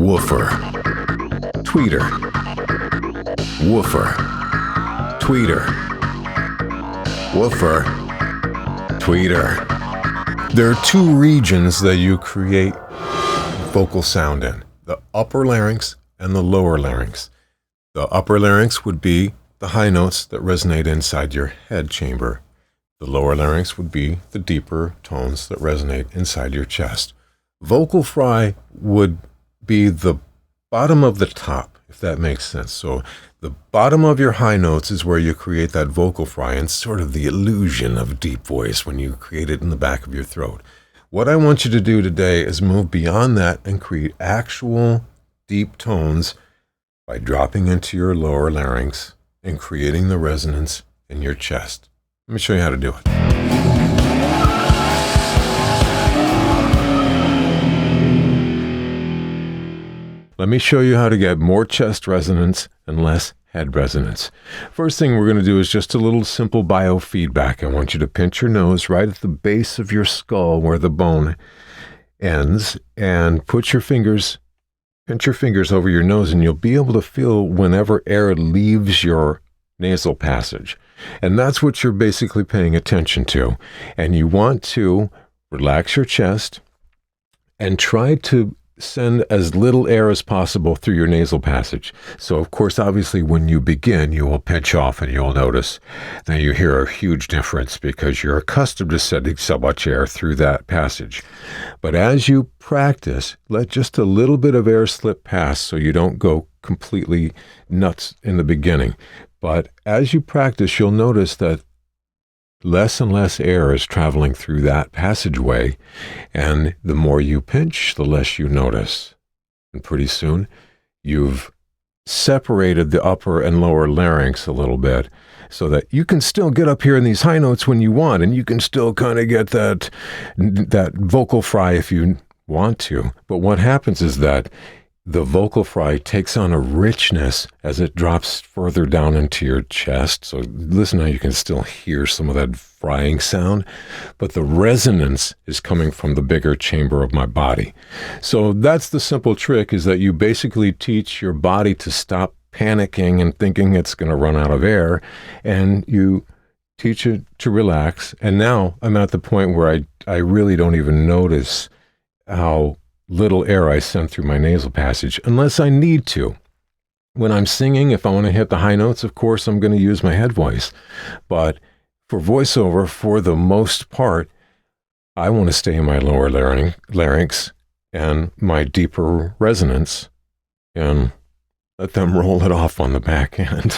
Woofer, tweeter, woofer, tweeter, woofer, tweeter. There are two regions that you create vocal sound in, the upper larynx and the lower larynx. The upper larynx would be the high notes that resonate inside your head chamber. The lower larynx would be the deeper tones that resonate inside your chest. Vocal fry would be the bottom of the top, if that makes sense. So the bottom of your high notes is where you create that vocal fry and sort of the illusion of deep voice when you create it in the back of your throat. What I want you to do today is move beyond that and create actual deep tones by dropping into your lower larynx and creating the resonance in your chest. Let me show you how to do it. Let me show you how to get more chest resonance and less head resonance. First thing we're going to do is just a little simple biofeedback. I want you to pinch your nose right at the base of your skull where the bone ends and pinch your fingers over your nose, and you'll be able to feel whenever air leaves your nasal passage. And that's what you're basically paying attention to. And you want to relax your chest and try to send as little air as possible through your nasal passage. So, of course, obviously, when you begin, you will pinch off and you'll notice that you hear a huge difference because you're accustomed to sending so much air through that passage. But as you practice, let just a little bit of air slip past so you don't go completely nuts in the beginning. But as you practice, you'll notice that less and less air is traveling through that passageway, and the more you pinch, the less you notice. And pretty soon, you've separated the upper and lower larynx a little bit so that you can still get up here in these high notes when you want, and you can still kind of get that vocal fry if you want to. But what happens is that the vocal fry takes on a richness as it drops further down into your chest. So listen how you can still hear some of that frying sound, but the resonance is coming from the bigger chamber of my body. So that's the simple trick, is that you basically teach your body to stop panicking and thinking it's going to run out of air, and you teach it to relax. And now I'm at the point where I really don't even notice how little air I send through my nasal passage unless I need to. When I'm singing, if I want to hit the high notes, of course, I'm going to use my head voice. But for voiceover, for the most part, I want to stay in my lower larynx and my deeper resonance and let them roll it off on the back end.